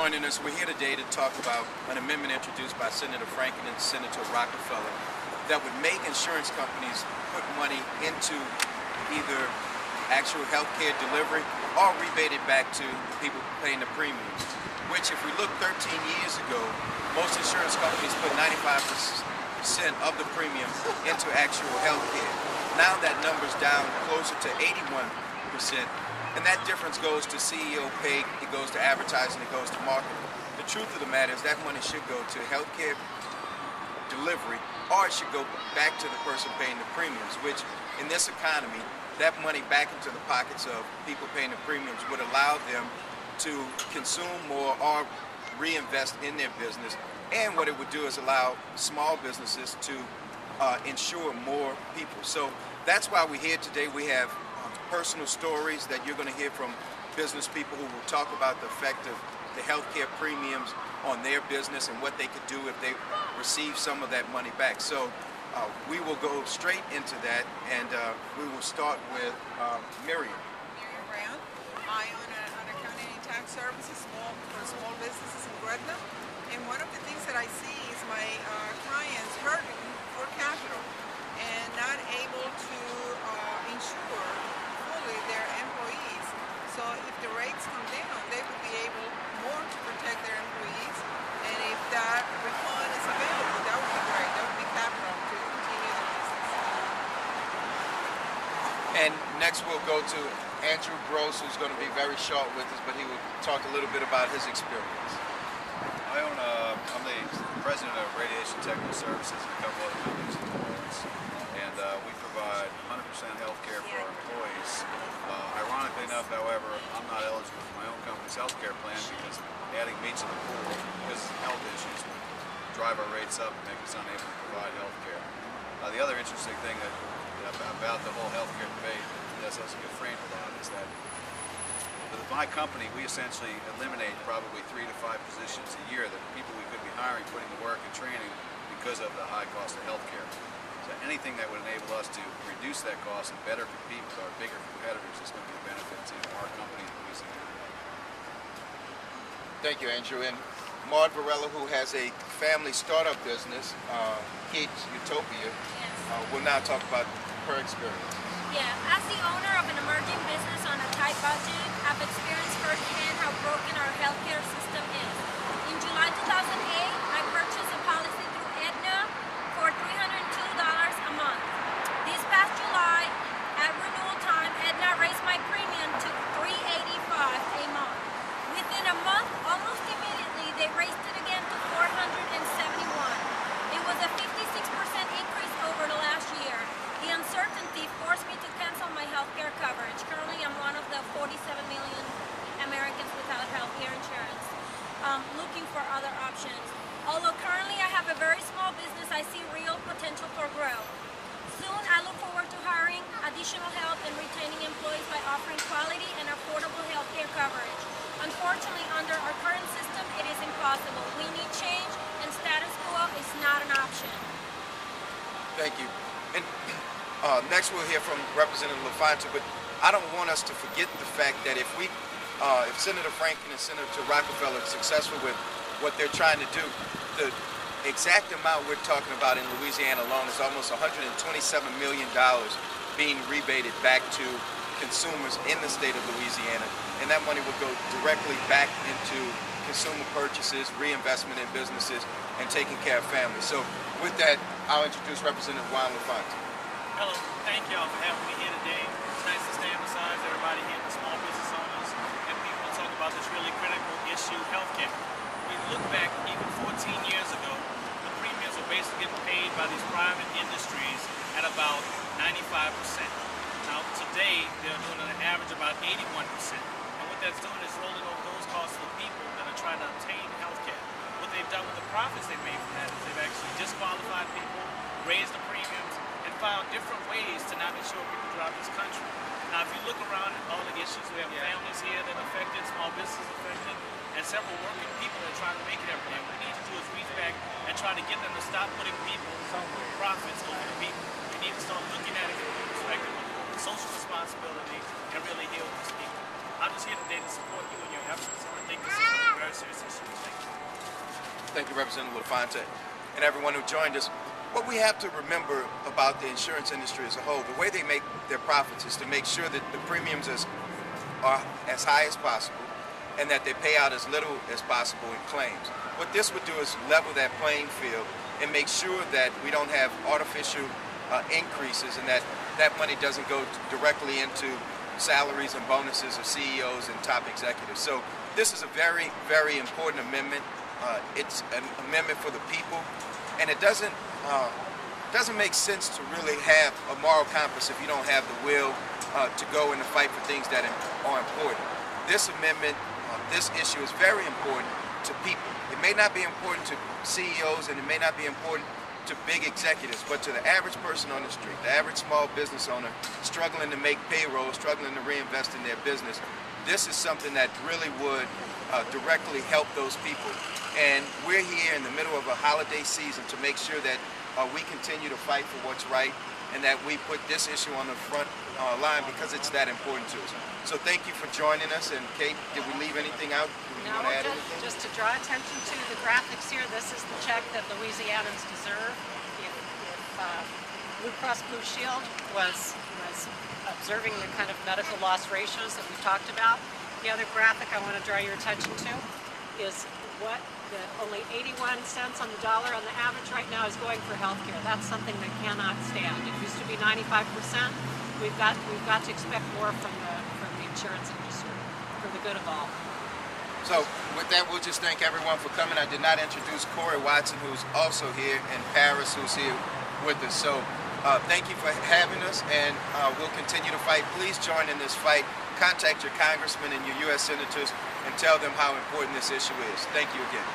Joining us, we're here today to talk about an amendment introduced by Senator Franken and Senator Rockefeller that would make insurance companies put money into either actual healthcare delivery or rebate it back to the people paying the premiums. Which, if we look 13 years ago, most insurance companies put 95% of the premium into actual healthcare. Now that number's down closer to 81%. And that difference goes to CEO pay, it goes to advertising, it goes to marketing. The truth of the matter is that money should go to healthcare delivery, or it should go back to the person paying the premiums, which in this economy, that money back into the pockets of people paying the premiums would allow them to consume more or reinvest in their business. And what it would do is allow small businesses to insure more people. So that's why we're here today. We have personal stories that you're going to hear from business people who will talk about the effect of the healthcare premiums on their business and what they could do if they receive some of that money back. So we will go straight into that, and we will start with Miriam. Miriam Brown. I own an accounting and tax services for small businesses in Gretna. And one of the things that I see is my clients hurting for capital and not able to insure their employees. So if the rates come down, they will be able more to protect their employees. And if that refund is available, that would be great. That would be capital to continue the business. And next we'll go to Andrew Gross, who's going to be very short with us, but he will talk a little bit about his experience. I'm the president of Radiation Technical Services and a couple other companies in New Orleans. And we provide 100% health care for our employees. Ironically enough, however, I'm not eligible for my own company's health care plan because adding me to the pool because of health issues would drive our rates up and make us unable to provide health care. The other interesting thing about the whole health care debate that doesn't get framed a lot is that with my company, we essentially eliminate probably 3 to 5 positions a year that people we could be hiring, putting to work and training because of the high cost of health care. So anything that would enable us to reduce that cost and better compete with our bigger competitors is going to be a benefit to our company in Louisiana. Thank you, Andrew. And Maud Varela, who has a family startup business, Kids Utopia, will now talk about her experience. Yeah, as the owner of an emerging business on a tight budget, I've experienced firsthand how broken our healthcare system is. In July 2008, I purchased a policy through Aetna for $302 a month. This past July, at renewal time, Aetna raised my premium to $385 a month. Within a month, almost immediately, they raised it again to $471. It was a 56% increase over the last year. The uncertainty forced me to cancel my healthcare coverage. Currently, I'm one of the 47 million Americans without healthcare insurance, looking for other options. Although currently I have a very small business, I see real potential for growth. Soon, I look forward to hiring additional help and retaining employees by offering quality and affordable healthcare coverage. Unfortunately, under our current system, it is impossible. We need change, and status quo is not an option. Thank you. And next we'll hear from Representative LaFonte, but I don't want us to forget the fact that if Senator Franken and Senator Rockefeller are successful with what they're trying to do, the exact amount we're talking about in Louisiana alone is almost $127 million being rebated back to consumers in the state of Louisiana, and that money will go directly back into consumer purchases, reinvestment in businesses, and taking care of families. So with that, I'll introduce Representative Juan LaFonte. Hello, thank y'all for having me here today. It's nice to stand beside everybody here, the small business owners, and people to talk about this really critical issue, healthcare. We look back even 14 years ago, the premiums were basically getting paid by these private industries at about 95%. Now today, they're doing an average about 81%. And what that's doing is rolling over those costs to the people that are trying to obtain healthcare. What they've done with the profits they made from that is they've actually disqualified people, raised the premiums, and found different ways to not insure people throughout this country. Now, if you look around at all the issues, we have families here that are affected, small businesses affected, and several working people that are trying to make it every day. What we need to do is reach back and try to get them to stop putting people's profits over the people. We need to start looking at it from the perspective of social responsibility and really heal these people. I'm just here today to support you in your efforts, and I think this is a very serious issue. Thank you. Thank you, Representative LaFonte, and everyone who joined us. What we have to remember about the insurance industry as a whole, the way they make their profits is to make sure that the premiums are as high as possible and that they pay out as little as possible in claims. What this would do is level that playing field and make sure that we don't have artificial increases and that money doesn't go directly into salaries and bonuses of CEOs and top executives. So this is a very, very important amendment. It's an amendment for the people, and it doesn't make sense to really have a moral compass if you don't have the will to go in the fight for things that are important. This amendment, this issue is very important to people. It may not be important to CEOs and it may not be important to big executives, but to the average person on the street, the average small business owner struggling to make payroll, struggling to reinvest in their business, this is something that really would directly help those people. And we're here in the middle of a holiday season to make sure that we continue to fight for what's right and that we put this issue on the front line because it's that important to us. So thank you for joining us. And Kate, did we leave anything out? Do you want to add anything? Just to draw attention to the graphics here, this is the check that Louisianans deserve. If Blue Cross Blue Shield was observing the kind of medical loss ratios that we've talked about, the other graphic I want to draw your attention to is only 81 cents on the dollar on the average right now is going for healthcare. That's something that cannot stand. It used to be 95%. We've got to expect more from the insurance industry for the good of all. So with that, we'll just thank everyone for coming. I did not introduce Corey Watson, who's also here, and Paris, who's here with us. So thank you for having us, and we'll continue to fight. Please join in this fight. Contact your congressmen and your U.S. senators and tell them how important this issue is. Thank you again.